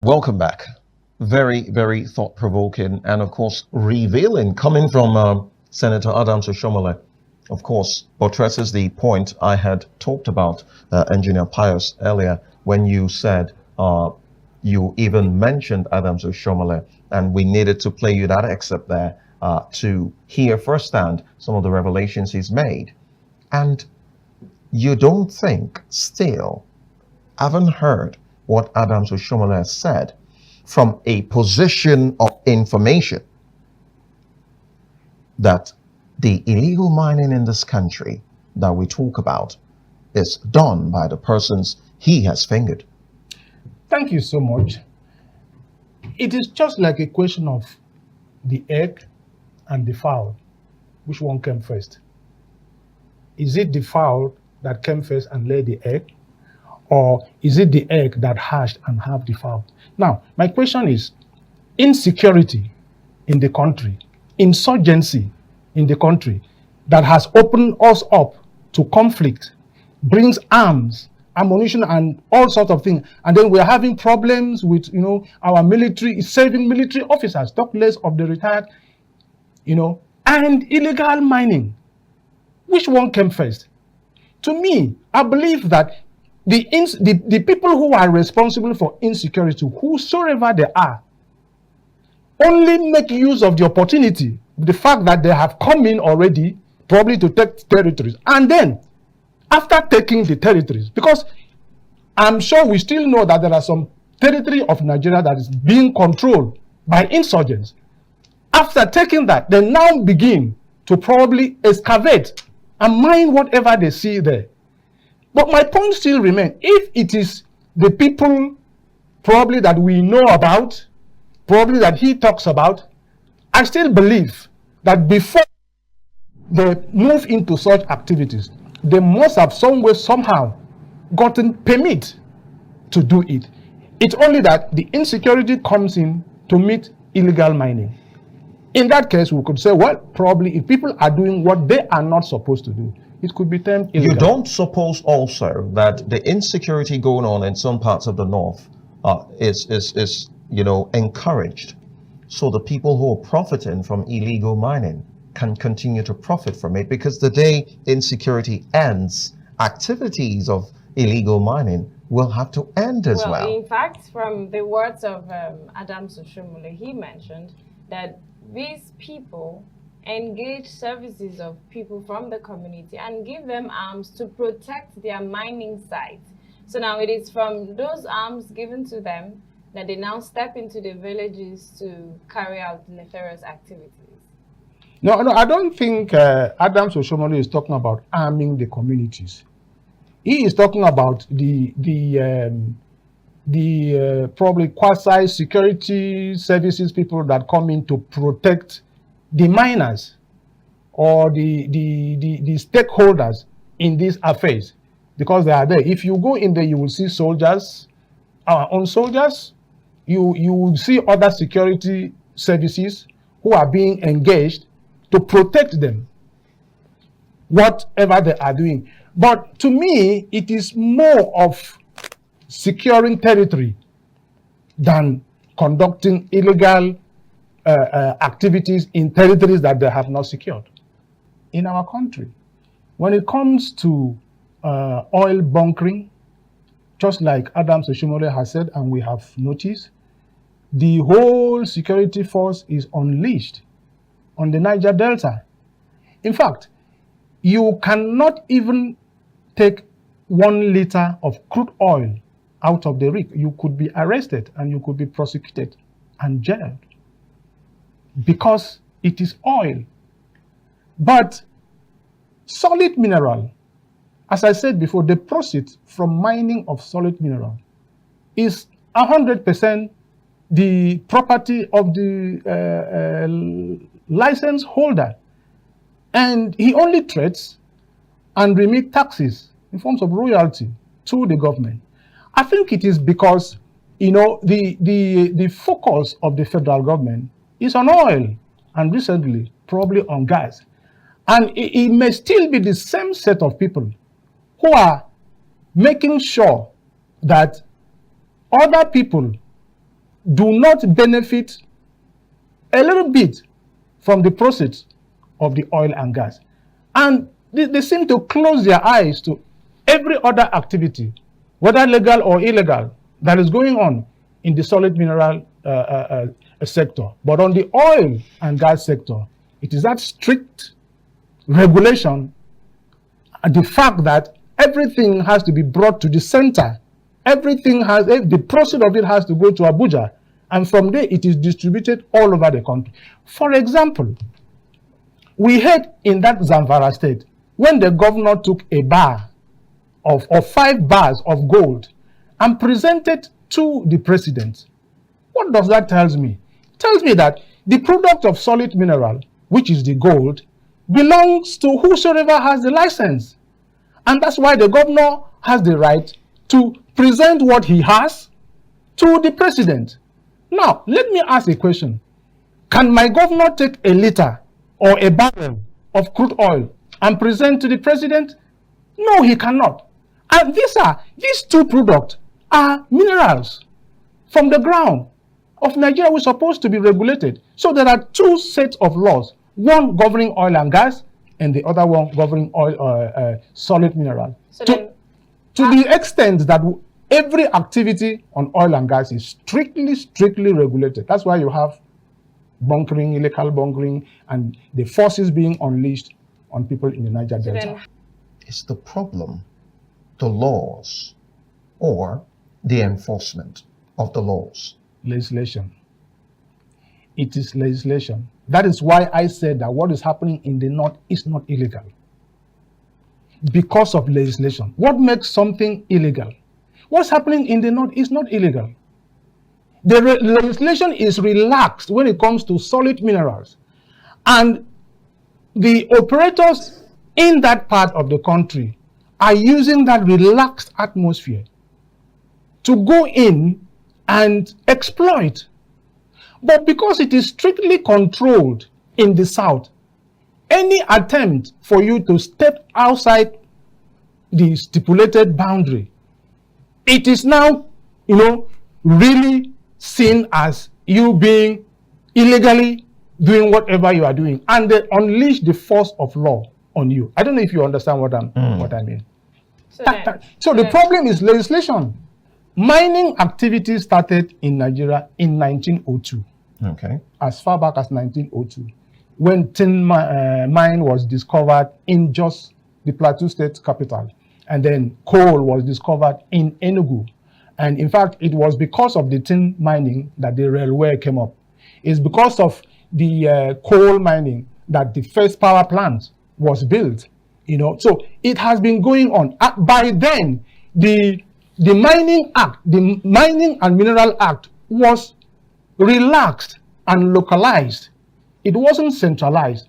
Welcome back. Very, very thought-provoking and, of course, revealing coming from Senator Adams Oshomole. Of course, buttresses the point I had talked about, Engineer Pius, earlier when you said you even mentioned Adams Oshomole, and we needed to play you that excerpt there to hear firsthand some of the revelations he's made. And you don't think, still, haven't heard what Adams Oshomole has said from a position of information that the illegal mining in this country that we talk about is done by the persons he has fingered. Thank you so much. It is just like a question of the egg and the fowl. Which one came first? Is it the fowl that came first and laid the egg? Or is it the egg that hatched and have the fowl? Now, my question is, insecurity in the country, insurgency in the country that has opened us up to conflict, brings arms, ammunition, and all sorts of things. And then we're having problems with, our military, saving military officers, talk less of the retired, and illegal mining. Which one came first? To me, I believe that the people who are responsible for insecurity, whosoever they are, only make use of the opportunity, the fact that they have come in already, probably to take territories. And then, after taking the territories, because I'm sure we still know that there are some territory of Nigeria that is being controlled by insurgents. After taking that, they now begin to probably excavate and mine whatever they see there. But my point still remains, if it is the people probably that we know about, probably that he talks about, I still believe that before they move into such activities, they must have somehow gotten permit to do it. It's only that the insecurity comes in to meet illegal mining. In that case, we could say, well, probably if people are doing what they are not supposed to do, it could be termed illegal. You don't suppose also that the insecurity going on in some parts of the north is encouraged, so the people who are profiting from illegal mining can continue to profit from it, because the day insecurity ends, activities of illegal mining will have to end as well. In fact, from the words of Adams Oshomole, he mentioned that these people engage services of people from the community and give them arms to protect their mining sites. So now it is from those arms given to them that they now step into the villages to carry out nefarious activities. No, I don't think Adams Oshomole is talking about arming the communities. He is talking about the probably quasi-security services people that come in to protect the miners or the stakeholders in these affairs, because they are there. If you go in there, you will see soldiers, our own soldiers. You will see other security services who are being engaged to protect them, whatever they are doing. But to me, it is more of securing territory than conducting illegal activities in territories that they have not secured. In our country, when it comes to oil bunkering, just like Adams Oshomole has said, and we have noticed, the whole security force is unleashed on the Niger Delta. In fact, you cannot even take 1 liter of crude oil out of the rig. You could be arrested and you could be prosecuted and jailed because it is oil. But solid mineral, as I said before, the proceeds from mining of solid mineral is 100% the property of the license holder. And he only trades and remit taxes in forms of royalty to the government. I think it is because, the focus of the federal government is on oil and recently probably on gas. And it may still be the same set of people who are making sure that other people do not benefit a little bit from the proceeds of the oil and gas. And they seem to close their eyes to every other activity, whether legal or illegal, that is going on in the solid mineral sector. But on the oil and gas sector, it is that strict regulation, and the fact that everything has to be brought to the center. Everything has, the proceeds of it has to go to Abuja, and from there it is distributed all over the country. For example, we heard in that Zamfara state, when the governor took a bar of 5 bars of gold and presented to the president. What does that tell me? It tells me that the product of solid mineral, which is the gold, belongs to whosoever has the license. And that's why the governor has the right to present what he has to the president. Now, let me ask a question. Can my governor take a liter or a barrel of crude oil and present to the president? No, he cannot. And these two products are minerals from the ground of Nigeria, which are supposed to be regulated. So there are 2 sets of laws, one governing oil and gas, and the other one governing oil, solid mineral. So to the extent that every activity on oil and gas is strictly regulated. That's why you have bunkering, illegal bunkering, and the forces being unleashed on people in the Niger Delta. Is the problem the laws or the enforcement of the laws? Legislation. It is legislation. That is why I said that what is happening in the north is not illegal. Because of legislation. What makes something illegal? What's happening in the north is not illegal. The legislation is relaxed when it comes to solid minerals. And the operators in that part of the country are using that relaxed atmosphere to go in and exploit. But because it is strictly controlled in the south, any attempt for you to step outside the stipulated boundary, it is now, really seen as you being illegally doing whatever you are doing, and they unleash the force of law on you. I don't know if you understand what I mean. So the problem is legislation. Mining activity started in Nigeria in 1902. Okay. As far back as 1902, when tin mine was discovered in Jos, the Plateau State capital, and then coal was discovered in Enugu. And in fact, it was because of the tin mining that the railway came up. It's because of the coal mining that the first power plant was built. So it has been going on. By then, the Mining Act, the Mining and Mineral Act, was relaxed and localized. It wasn't centralized.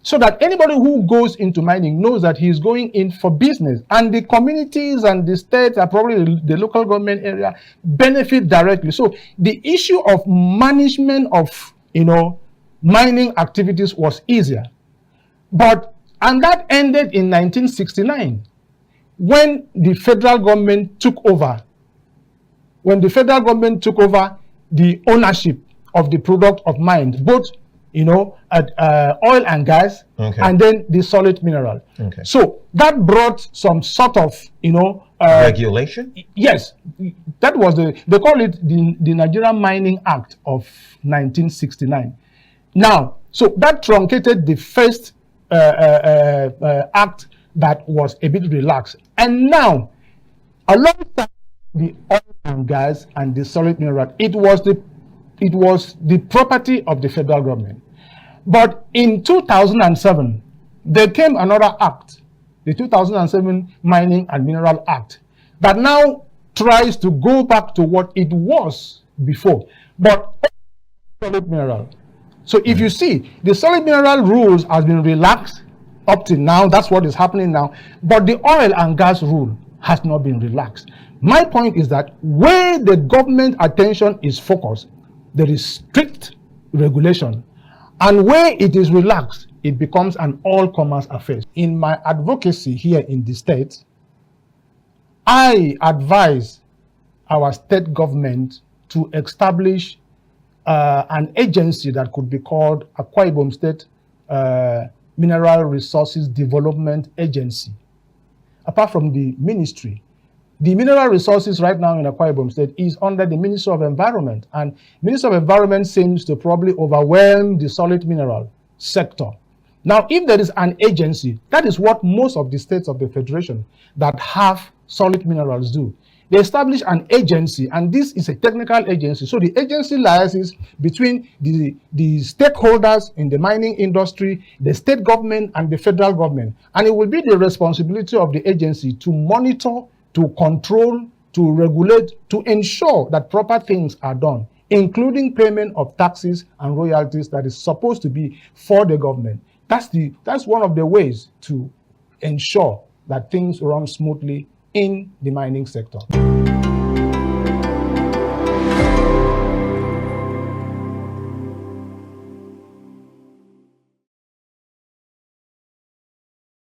So that anybody who goes into mining knows that he's going in for business, and the communities and the states are probably the local government area benefit directly. So the issue of management of mining activities was easier. And that ended in 1969 when the federal government took over. When the federal government took over the ownership of the product of mines, both oil and gas, okay, and then the solid mineral. Okay. So that brought some sort of, regulation? Yes. That was they call it the Nigerian Mining Act of 1969. Now, so that truncated the first act that was a bit relaxed. And now, alongside the oil and gas and the solid mineral, it was the property of the federal government. But in 2007, there came another act, the 2007 Mining and Mineral Act, that now tries to go back to what it was before, but solid mineral. So if you see, the solid mineral rules has been relaxed up to now. That's what is happening now. But the oil and gas rule has not been relaxed. My point is that where the government attention is focused, there is strict regulation. And where it is relaxed, it becomes an all-comers affair. In my advocacy here in the state, I advise our state government to establish an agency that could be called Akwa Ibom State Mineral Resources Development Agency. Apart from the ministry, the mineral resources right now in Akwa Ibom State is under the Ministry of Environment, and Ministry of Environment seems to probably overwhelm the solid mineral sector. Now, if there is an agency, that is what most of the states of the Federation that have solid minerals do. They establish an agency, and this is a technical agency. So the agency liaises between the stakeholders in the mining industry, the state government, and the federal government. And it will be the responsibility of the agency to monitor, to control, to regulate, to ensure that proper things are done, including payment of taxes and royalties that is supposed to be for the government. That's one of the ways to ensure that things run smoothly in the mining sector.